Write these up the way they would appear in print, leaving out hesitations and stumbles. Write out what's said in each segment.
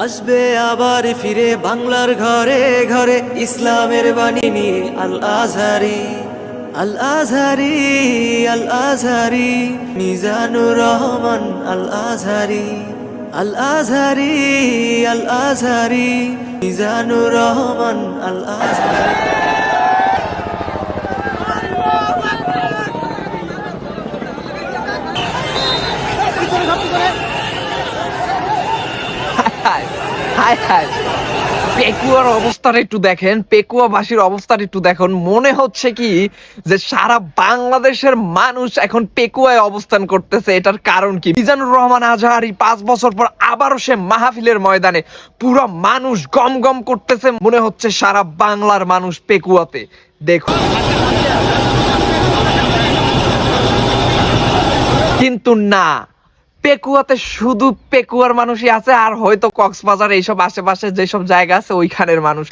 আসবে আবার ফিরে বাংলার ঘরে ঘরে ইসলামের বাণী নিয়ে আল আজহারি, আল আজহারি, আল আজহারি, মিজানুর রহমান আল আজহারি, আল আজহারি, আল আজহারি, মিজানুর রহমান আল আজহারি। হায় হায়, পেকুয়ার অবস্থাটা একটু দেখেন, পেকুয়াবাসীর অবস্থাটা একটু দেখুন। মনে হচ্ছে কি যে সারা বাংলাদেশের মানুষ এখন পেকুয়ায় অবস্থান করতেছে। এটার কারণ কি? মিজানুর রহমান আজহারি 5 বছর পর আবারও সে মাহফিলের ময়দানে, পুরো মানুষ গম গম করতেছে। মনে হচ্ছে সারা বাংলার মানুষ পেকুয়াতে। দেখুন, কিন্তু না, পেকুয়াতে শুধু পেকুয়ার মানুষই আছে, আর হয়তো কক্সবাজার এইসব আশেপাশে যেসব জায়গা আছে ওইখানের মানুষ।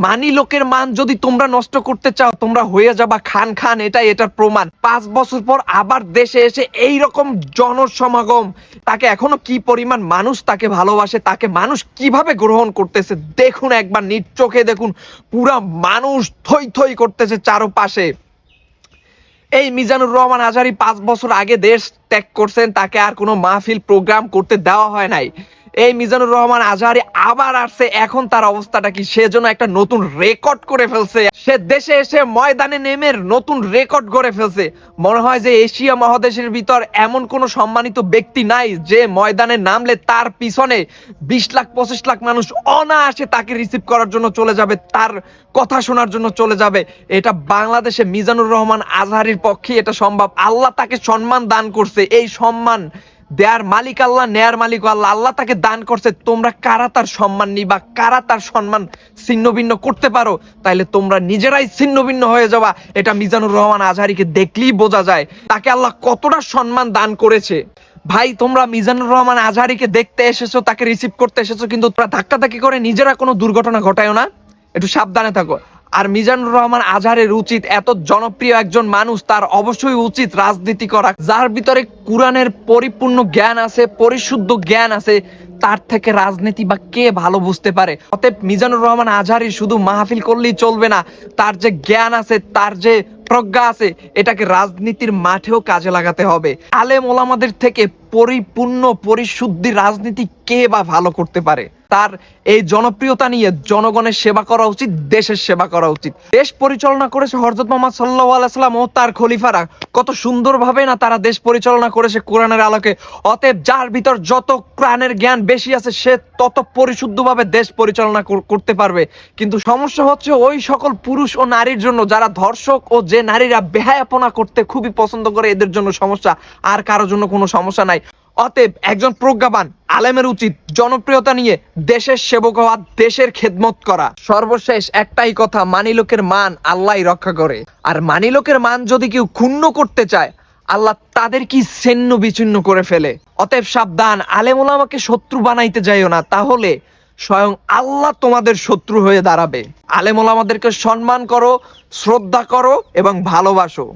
মানি লোকের মান যদি তোমরা নষ্ট করতে চাও, তোমরা হয়ে যাবা খান খান। এটার প্রমাণ। 5 বছর পর আবার দেশে এসে এই রকম জনসমাগম, তাকে এখনো কি পরিমাণ মানুষ তাকে ভালোবাসে, তাকে মানুষ কিভাবে গ্রহণ করতেছে দেখুন একবার, নিজ চোখে দেখুন। পুরা মানুষ থই থই করতেছে চারপাশে। এই মিজানুর রহমান আজহারি 5 বছর আগে দেশ ত্যাগ করছেন, তাকে আর কোনো মাহফিল প্রোগ্রাম করতে দেওয়া হয় নাই। এই মিজানুর রহমান আজহারি আবার আসছে, এখন তার অবস্থাটা কি? সে যেন একটা নতুন রেকর্ড করে ফেলছে। সে দেশে এসে ময়দানে নেমে নতুন রেকর্ড করে ফেলছে। মনে হয় যে এশিয়া মহাদেশের ভিতর এমন কোনো সম্মানিত ব্যক্তি নাই যে ময়দানে নামলে তার পিছনে 20 লাখ 25 লাখ মানুষ অনায়াসে তাকে রিসিভ করার জন্য চলে যাবে, তার কথা শোনার জন্য চলে যাবে। এটা বাংলাদেশে মিজানুর রহমান আজহারির পক্ষে এটা সম্ভব। আল্লাহ তাকে সম্মান দান করছে। এই সম্মান দেয়ার মালিক আল্লাহ, নেয়ার মালিক আল্লাহ। আল্লাহ তাকে দান করছে। তোমরা কারা তার সম্মান নিবা, কারা তার সম্মান ছিন্ন ভিন্ন করতে পারো, তাইলে তোমরা নিজেরাই ছিন্ন ভিন্ন হয়ে যাবা। এটা মিজানুর রহমান আজহারিকে দেখলেই বোঝা যায় তাকে আল্লাহ কতটা সম্মান দান করেছে। ভাই, তোমরা মিজানুর রহমান আজহারিকে দেখতে এসেছো, তাকে রিসিভ করতে এসেছো, কিন্তু তোমরা ধাক্কাধাক্কি করে নিজেরা কোনো দুর্ঘটনা ঘটায়ো না। একটু সাবধানে থাকো। আর মিজানুর রহমান আজহারের উচিত, এত জনপ্রিয় একজন মানুষ, তার অবশ্যই উচিত রাজনীতি করা। যার ভিতরে কোরআনের পরিপূর্ণ জ্ঞান আছে, পরিশুদ্ধ জ্ঞান আছে, তার থেকে রাজনীতি বা কে ভালো বুঝতে পারে? অতএব মিজানুর রহমান আজহারি শুধু মাহফিল করলেই চলবে না, তার যে জ্ঞান আছে, তার যে প্রজ্ঞা আছে, এটাকে রাজনীতির মাঠেও কাজে লাগাতে হবে। আলেম ওলামাদের থেকে পরিপূর্ণ পরিশুদ্ধি রাজনীতি কে বা ভালো করতে পারে? তার এই জনপ্রিয়তা নিয়ে জনগণের সেবা করা উচিত, দেশের সেবা করা উচিত। দেশ পরিচালনা করেছে হযরত মুহাম্মদ সাল্লাল্লাহু আলাইহি ওয়াসাল্লাম ও তার খলিফারা। কত সুন্দরভাবে না তারা দেশ পরিচালনা করেছে কোরআনের আলোকে। অতএব যার ভিতর যত কোরআনের জ্ঞান বেশি আছে, সে তত পরিশুদ্ধভাবে দেশ পরিচালনা করতে পারবে। কিন্তু সমস্যা হচ্ছে ওই সকল পুরুষ ও নারীর জন্য যারা ধর্ষক ও যে নারীরা বেহায়াপনা করতে খুবই পছন্দ করে, এদের জন্য সমস্যা, আর কারোর জন্য কোনো সমস্যা নাই। অতএব একজন প্রজ্ঞাবান আলেমের উচিত জনপ্রিয়তা নিয়ে দেশের সেবক হওয়া, দেশের খেদমত করা। সর্বশেষ একটাই কথা, মানি লোকের মান আল্লাহই রক্ষা করে। আর মানি লোকের মান যদি কেউ ক্ষুণ্ণ করতে চায়, আল্লাহ তাদের কি ছিন্ন বিচ্ছিন্ন করে ফেলে। অতএব সাবধান, আলেম ওলামাকে শত্রু বানাইতে যাইও না, তাহলে স্বয়ং আল্লাহ তোমাদের শত্রু হয়ে দাঁড়াবে। আলেম ওলামাদেরকে সম্মান করো, শ্রদ্ধা করো এবং ভালোবাসো।